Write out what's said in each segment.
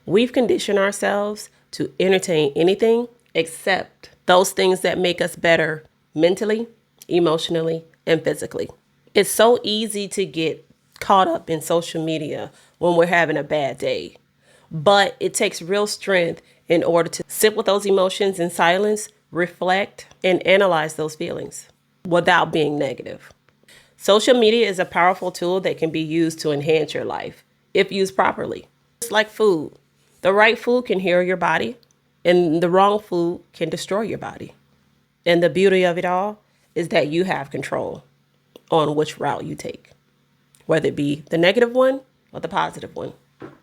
We've conditioned ourselves to entertain anything except those things that make us better mentally, emotionally, and physically. It's so easy to get caught up in social media when we're having a bad day, but it takes real strength in order to sit with those emotions in silence, reflect, and analyze those feelings without being negative. Social media is a powerful tool that can be used to enhance your life if used properly. It's like food. The right food can heal your body, and the wrong food can destroy your body. And the beauty of it all is that you have control on which route you take, whether it be the negative one or the positive one.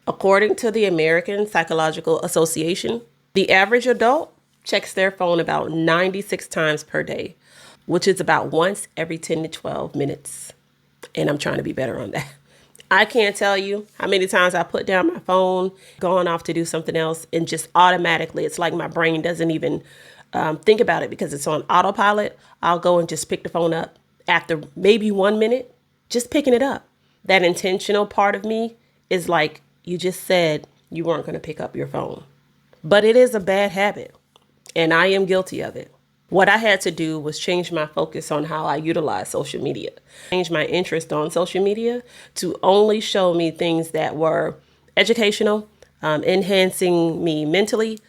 According to the American Psychological Association, the average adult checks their phone about 96 times per day, which is about once every 10 to 12 minutes. And I'm trying to be better on that. I can't tell you how many times I put down my phone, going off to do something else, and just automatically, it's like my brain doesn't even think about it because it's on autopilot. I'll go and just pick the phone up after maybe 1 minute, just picking it up. That intentional part of me is like, you just said you weren't going to pick up your phone. But it is a bad habit, and I am guilty of it. What I had to do was change my focus on how I utilize social media, change my interest on social media to only show me things that were educational, enhancing me mentally,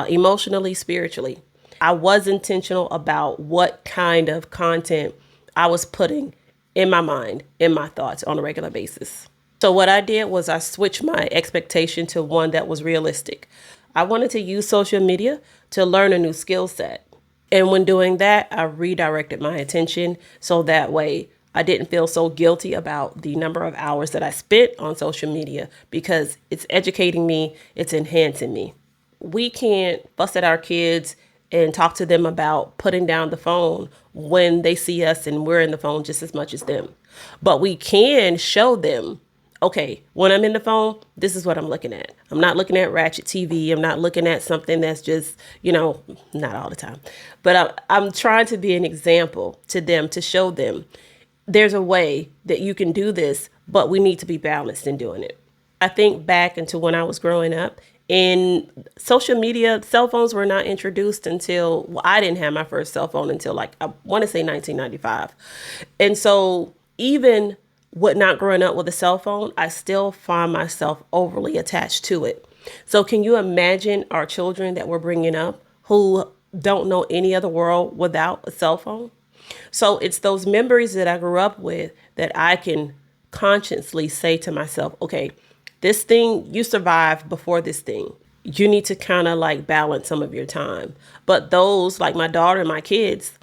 emotionally, spiritually. I was intentional about what kind of content I was putting in my mind, in my thoughts on a regular basis. So what I did was I switched my expectation to one that was realistic. I wanted to use social media to learn a new skill set. And when doing that, I redirected my attention so that way I didn't feel so guilty about the number of hours that I spent on social media because it's educating me, it's enhancing me. We can't fuss at our kids and talk to them about putting down the phone when they see us and we're in the phone just as much as them. But we can show them, okay, when I'm in the phone, this is what I'm looking at. I'm not looking at ratchet TV. I'm not looking at something that's just, not all the time. But I'm trying to be an example to them, to show them there's a way that you can do this, but we need to be balanced in doing it. I think back into when I was growing up, in social media, cell phones were not introduced until, I didn't have my first cell phone until I want to say 1995. And so even with not growing up with a cell phone, I still find myself overly attached to it. So can you imagine our children that we're bringing up who don't know any other world without a cell phone? So it's those memories that I grew up with that I can consciously say to myself, okay, this thing, you survived before this thing. You need to kind of balance some of your time. But those, like my daughter and my kids,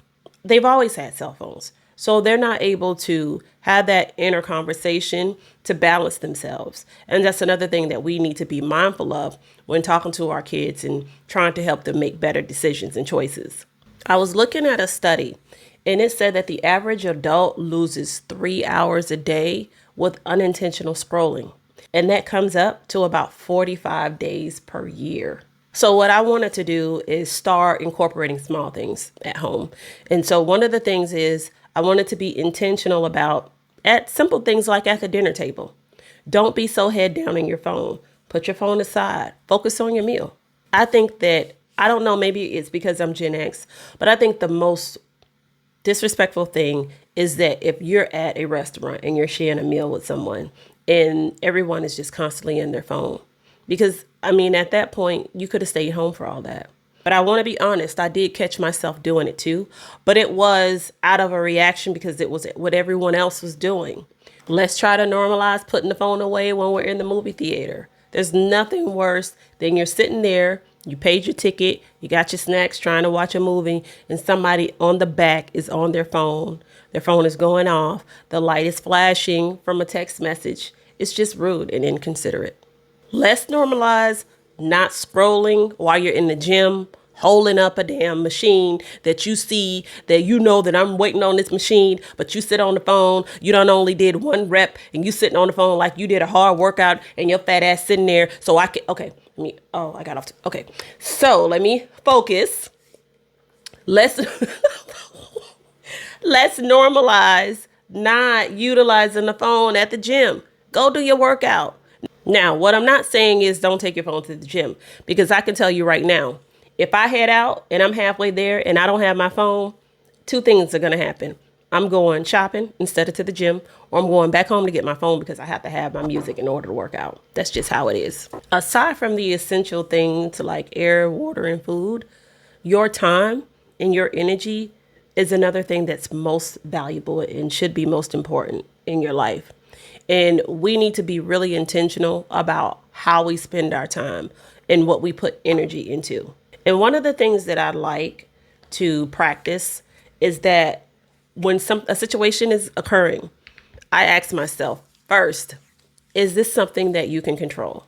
they've always had cell phones. So they're not able to have that inner conversation to balance themselves. And that's another thing that we need to be mindful of when talking to our kids and trying to help them make better decisions and choices. I was looking at a study and it said that the average adult loses 3 hours a day with unintentional scrolling. And that comes up to about 45 days per year. So what I wanted to do is start incorporating small things at home. And so one of the things is I wanted to be intentional about at simple things like at the dinner table. Don't be so head down in your phone. Put your phone aside. Focus on your meal. I think that, I don't know, maybe it's because I'm Gen X, but I think the most disrespectful thing is that if you're at a restaurant and you're sharing a meal with someone and everyone is just constantly in their phone. Because, at that point, you could have stayed home for all that. But I want to be honest, I did catch myself doing it too. But it was out of a reaction because it was what everyone else was doing. Let's try to normalize putting the phone away when we're in the movie theater. There's nothing worse than you're sitting there, you paid your ticket, you got your snacks trying to watch a movie, and somebody on the back is on their phone. Their phone is going off. The light is flashing from a text message. It's just rude and inconsiderate. Let's normalize not scrolling while you're in the gym, holding up a damn machine that you see, that you know that I'm waiting on this machine, but you sit on the phone. You done only did 1 rep and you sitting on the phone like you did a hard workout and your fat ass sitting there. So I can, okay, I got off. Okay, so let me focus. Let's normalize not utilizing the phone at the gym. Go do your workout. Now, what I'm not saying is don't take your phone to the gym, because I can tell you right now, if I head out and I'm halfway there and I don't have my phone, two things are going to happen. I'm going shopping instead of to the gym, or I'm going back home to get my phone because I have to have my music in order to work out. That's just how it is. Aside from the essential things like air, water, and food, your time and your energy is another thing that's most valuable and should be most important in your life. And we need to be really intentional about how we spend our time and what we put energy into. And one of the things that I like to practice is that when a situation is occurring, I ask myself first, is this something that you can control?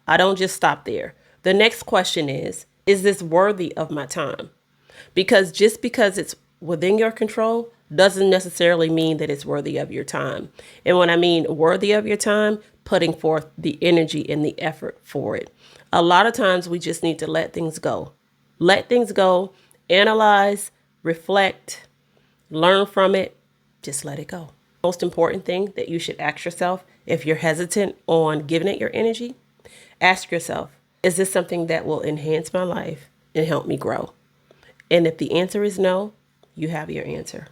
I don't just stop there. The next question is this worthy of my time? Because just because it's within your control doesn't necessarily mean that it's worthy of your time. And when I mean worthy of your time, putting forth the energy and the effort for it. A lot of times we just need to let things go. Let things go, analyze, reflect, learn from it, just let it go. Most important thing that you should ask yourself if you're hesitant on giving it your energy, ask yourself, is this something that will enhance my life and help me grow? And if the answer is no, you have your answer.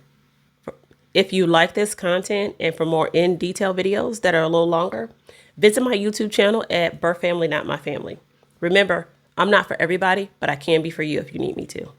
If you like this content and for more in detail videos that are a little longer, visit my YouTube channel at Birth Family Not My Family. Remember, I'm not for everybody, but I can be for you if you need me to.